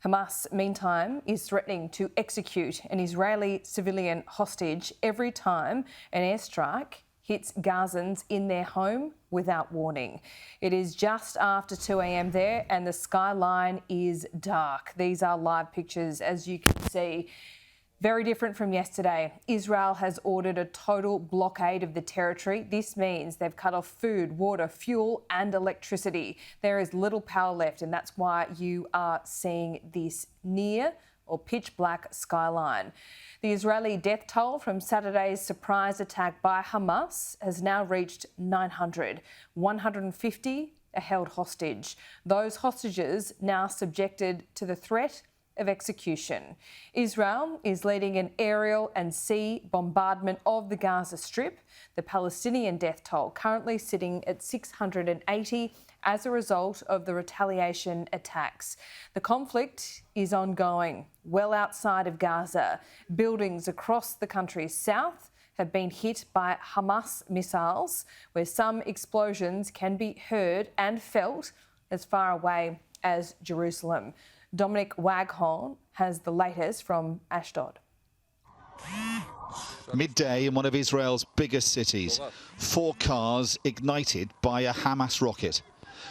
Hamas, meantime, is threatening to execute an Israeli civilian hostage every time an airstrike hits Gazans in their home without warning. It is just after 2 a.m. there and the skyline is dark. These are live pictures, as you can see. Very different from yesterday. Israel has ordered a total blockade of the territory. This means they've cut off food, water, fuel and electricity. There is little power left, and that's why you are seeing this near or pitch black skyline. The Israeli death toll from Saturday's surprise attack by Hamas has now reached 900. 150 are held hostage. Those hostages now subjected to the threat of execution. Israel is leading an aerial and sea bombardment of the Gaza Strip. The Palestinian death toll currently sitting at 680 as a result of the retaliation attacks. The conflict is ongoing well outside of Gaza. Buildings across the country's south have been hit by Hamas missiles, where some explosions can be heard and felt as far away as Jerusalem. Dominic Waghorn has the latest from Ashdod. Midday in one of Israel's biggest cities. 4 cars ignited by a Hamas rocket.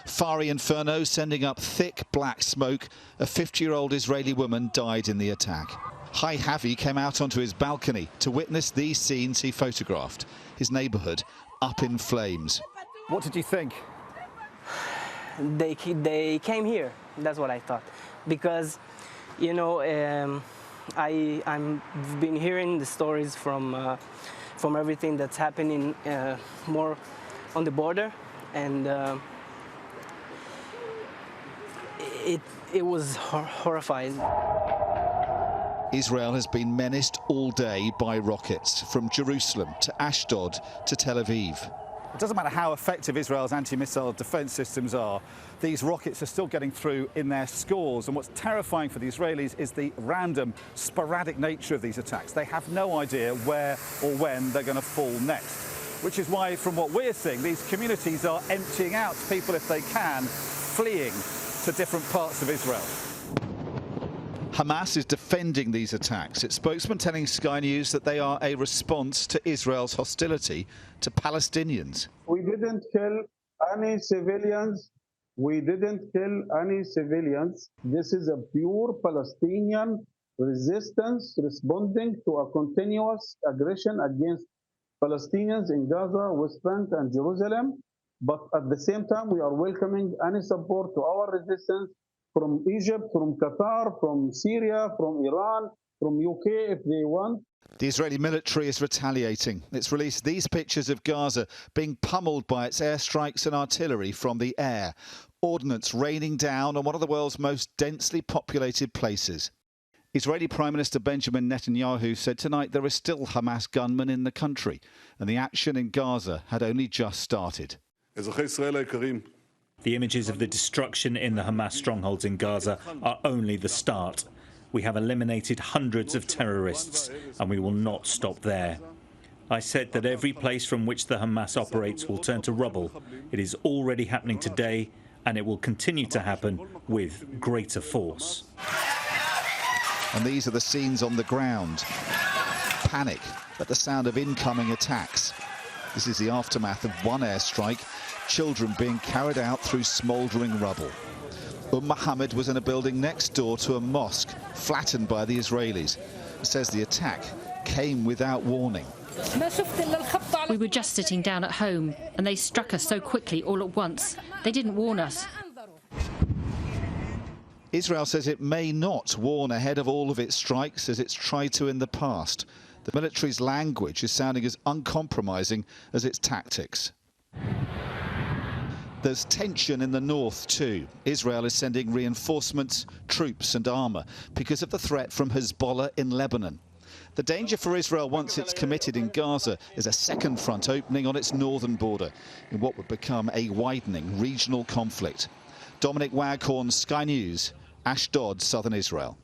Fiery inferno sending up thick black smoke. A 50-year-old Israeli woman died in the attack. Hai Havi came out onto his balcony to witness these scenes he photographed. His neighbourhood up in flames. What did you think? They came here. That's what I thought. Because, you know, I've been hearing the stories from everything that's happening more on the border, and it was horrifying. Israel has been menaced all day by rockets from Jerusalem to Ashdod to Tel Aviv. It doesn't matter how effective Israel's anti-missile defence systems are, these rockets are still getting through in their scores. And what's terrifying for the Israelis is the random, sporadic nature of these attacks. They have no idea where or when they're going to fall next, which is why, from what we're seeing, these communities are emptying out people, if they can, fleeing to different parts of Israel. Hamas is defending these attacks. Its spokesman telling Sky News that they are a response to Israel's hostility to Palestinians. We didn't kill any civilians. We didn't kill any civilians. This is a pure Palestinian resistance responding to a continuous aggression against Palestinians in Gaza, West Bank and Jerusalem. But at the same time, we are welcoming any support to our resistance from Egypt, from Qatar, from Syria, from Iran, from UK if they want. The Israeli military is retaliating. It's released these pictures of Gaza being pummeled by its airstrikes and artillery from the air. Ordnance raining down on one of the world's most densely populated places. Israeli Prime Minister Benjamin Netanyahu said tonight there are still Hamas gunmen in the country, and the action in Gaza had only just started. The images of the destruction in the Hamas strongholds in Gaza are only the start. We have eliminated hundreds of terrorists, and we will not stop there. I said that every place from which the Hamas operates will turn to rubble. It is already happening today, and it will continue to happen with greater force. And these are the scenes on the ground. Panic at the sound of incoming attacks. This is the aftermath of one airstrike. Children being carried out through smouldering rubble. Mohammed was in a building next door to a mosque, flattened by the Israelis. Says the attack came without warning. We were just sitting down at home, and they struck us so quickly all at once. They didn't warn us. Israel says it may not warn ahead of all of its strikes, as it's tried to in the past. The military's language is sounding as uncompromising as its tactics. There's tension in the north too. Israel is sending reinforcements, troops and armour because of the threat from Hezbollah in Lebanon. The danger for Israel once it's committed in Gaza is a second front opening on its northern border in what would become a widening regional conflict. Dominic Waghorn, Sky News, Ashdod, southern Israel.